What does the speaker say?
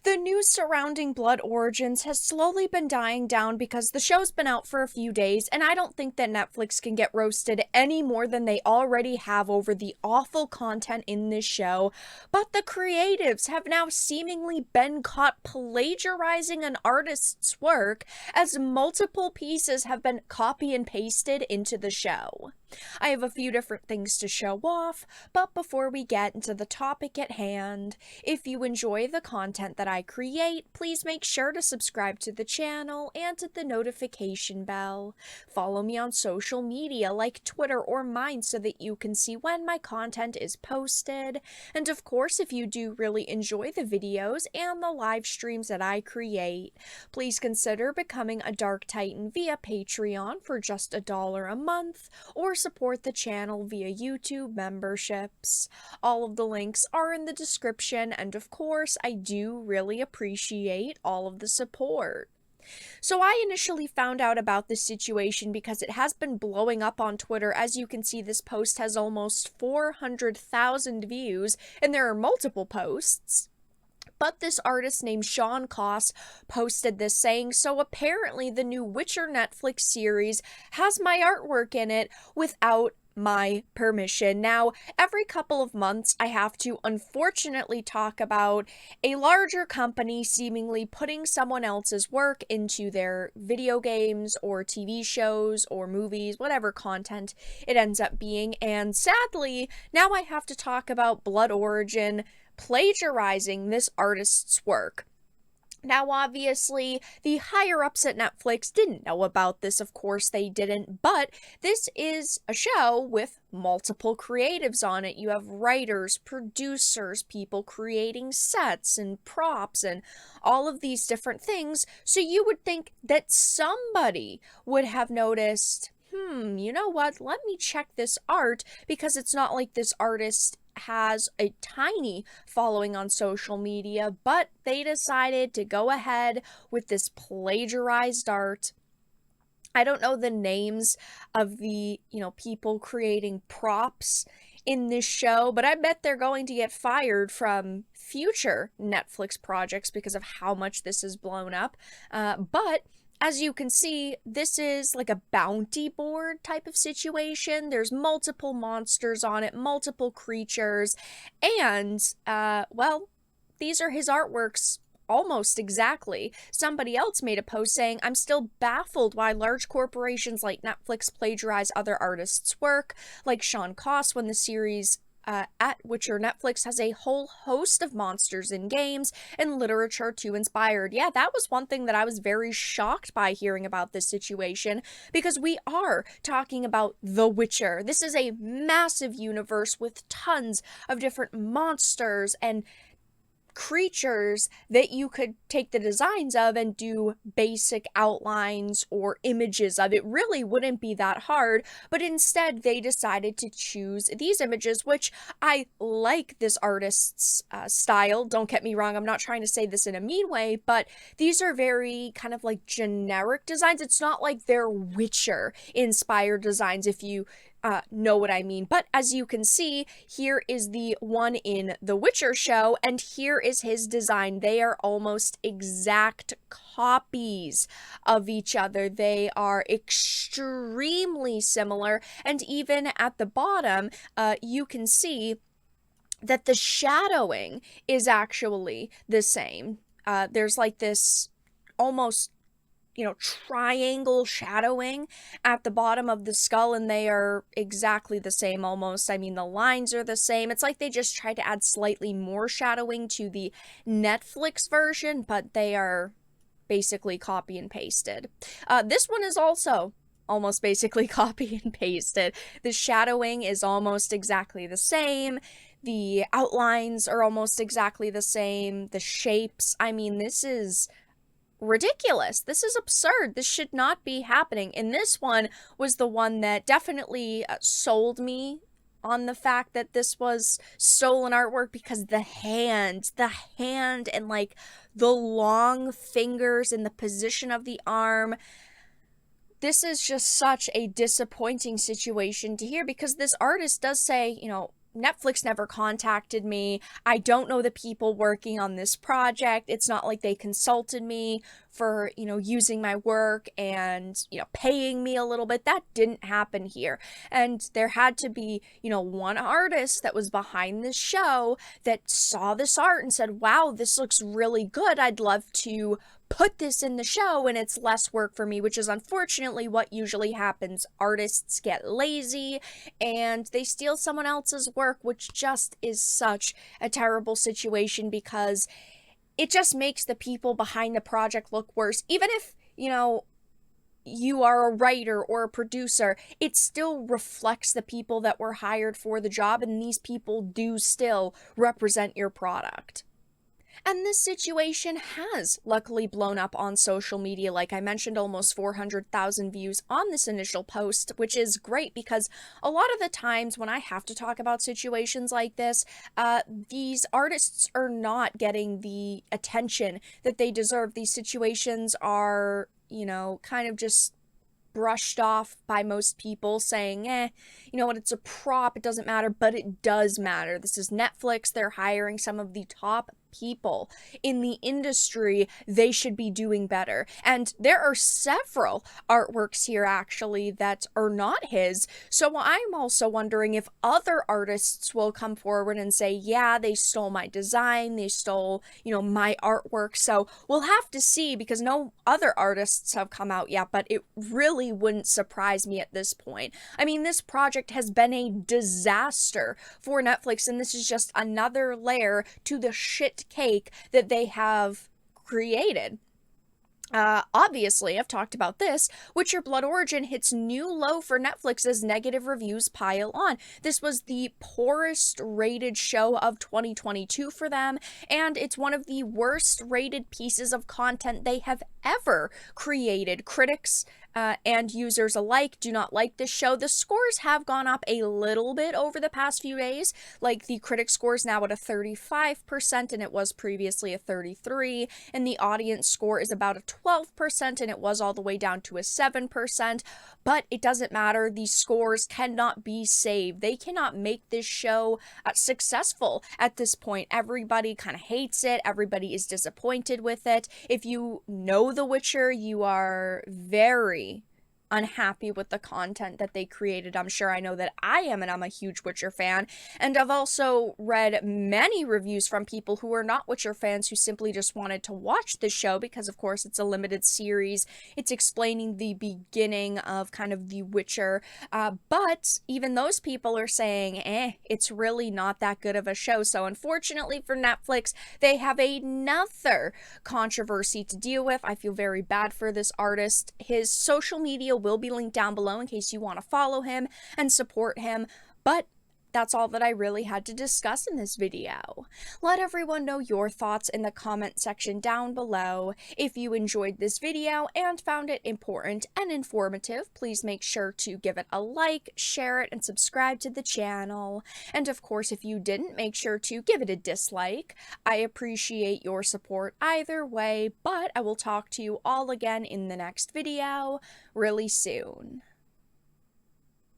The news surrounding Blood Origins has slowly been dying down because the show's been out for a few days, and I don't think that Netflix can get roasted any more than they already have over the awful content in this show. But the creatives have now seemingly been caught plagiarizing an artist's work as multiple pieces have been copy and pasted into the show. I have a few different things to show off, but before we get into the topic at hand, if you enjoy the content that I create, please make sure to subscribe to the channel and hit the notification bell. Follow me on social media like Twitter or mine so that you can see when my content is posted. And of course, if you do really enjoy the videos and the live streams that I create, please consider becoming a Dark Titan via Patreon for just $1 a month, or support the channel via YouTube memberships. All of the links are in the description, and of course, I do really appreciate all of the support. So I initially found out about this situation because it has been blowing up on Twitter. As you can see, this post has almost 400,000 views, and there are multiple posts. But this artist named Sean Koss posted this saying, so apparently the new Witcher Netflix series has my artwork in it without my permission. Now, every couple of months, I have to unfortunately talk about a larger company seemingly putting someone else's work into their video games or TV shows or movies, whatever content it ends up being. And sadly, now I have to talk about Blood Origin plagiarizing this artist's work. Now, obviously, the higher-ups at Netflix didn't know about this, of course they didn't, but this is a show with multiple creatives on it. You have writers, producers, people creating sets and props and all of these different things, so you would think that somebody would have noticed, you know what, let me check this art, because it's not like this artist has a tiny following on social media, but they decided to go ahead with this plagiarized art. I don't know the names of the, people creating props in this show, but I bet they're going to get fired from future Netflix projects because of how much this is blown up. But as you can see, this is like a bounty board type of situation. There's multiple monsters on it, multiple creatures, and, these are his artworks almost exactly. Somebody else made a post saying, I'm still baffled why large corporations like Netflix plagiarize other artists' work, like Sean Koss when the series at Witcher Netflix has a whole host of monsters in games and literature too inspired. Yeah, that was one thing that I was very shocked by hearing about this situation, because we are talking about The Witcher. This is a massive universe with tons of different monsters and creatures that you could take the designs of and do basic outlines or images of. It really wouldn't be that hard, but instead they decided to choose these images, which I like this artist's style. Don't get me wrong, I'm not trying to say this in a mean way, but these are very kind of like generic designs. It's not like they're Witcher inspired designs, if you know what I mean. But as you can see, here is the one in the Witcher show, and here is his design. They are almost exact copies of each other. They are extremely similar, and even at the bottom, you can see that the shadowing is actually the same. There's like this almost triangle shadowing at the bottom of the skull, and they are exactly the same almost. I mean, the lines are the same. It's like they just tried to add slightly more shadowing to the Netflix version, but they are basically copy and pasted. This one is also almost basically copy and pasted. The shadowing is almost exactly the same. The outlines are almost exactly the same. The shapes, I mean, this is ridiculous. This is absurd. This should not be happening. And this one was the one that definitely sold me on the fact that this was stolen artwork, because the hand and like the long fingers and the position of the arm. This is just such a disappointing situation to hear, because this artist does say, Netflix never contacted me. I don't know the people working on this project. It's not like they consulted me for, using my work and, paying me a little bit. That didn't happen here. And there had to be, one artist that was behind this show that saw this art and said, wow, this looks really good. I'd love to put this in the show, and it's less work for me, which is unfortunately what usually happens. Artists get lazy and they steal someone else's work, which just is such a terrible situation because it just makes the people behind the project look worse. Even if, you are a writer or a producer, it still reflects the people that were hired for the job, and these people do still represent your product. And this situation has luckily blown up on social media. Like I mentioned, almost 400,000 views on this initial post, which is great because a lot of the times when I have to talk about situations like this, these artists are not getting the attention that they deserve. These situations are, kind of just brushed off by most people, saying, you know what, it's a prop, it doesn't matter, but it does matter. This is Netflix, they're hiring some of the top people in the industry. They should be doing better. And there are several artworks here actually that are not his. So I'm also wondering if other artists will come forward and say, yeah, they stole my design, they stole, my artwork. So we'll have to see, because no other artists have come out yet, but it really wouldn't surprise me at this point. I mean, this project has been a disaster for Netflix, and this is just another layer to the shit cake that they have created. Obviously, I've talked about this. Witcher Blood Origin hits new low for Netflix as negative reviews pile on. This was the poorest rated show of 2022 for them, and it's one of the worst rated pieces of content they have ever created. Critics and users alike do not like this show. The scores have gone up a little bit over the past few days. Like the critic score is now at a 35% and it was previously a 33%, and the audience score is about a 12% and it was all the way down to a 7%. But it doesn't matter. These scores cannot be saved. They cannot make this show successful at this point. Everybody kind of hates it. Everybody is disappointed with it. If you know The Witcher, you are very unhappy with the content that they created. I'm sure I know that I am, and I'm a huge Witcher fan. And I've also read many reviews from people who are not Witcher fans who simply just wanted to watch the show because, of course, it's a limited series. It's explaining the beginning of kind of the Witcher. But even those people are saying, it's really not that good of a show. So unfortunately for Netflix, they have another controversy to deal with. I feel very bad for this artist. His social media will be linked down below in case you want to follow him and support him. But that's all that I really had to discuss in this video. Let everyone know your thoughts in the comment section down below. If you enjoyed this video and found it important and informative, please make sure to give it a like, share it, and subscribe to the channel. And of course, if you didn't, make sure to give it a dislike. I appreciate your support either way, but I will talk to you all again in the next video really soon.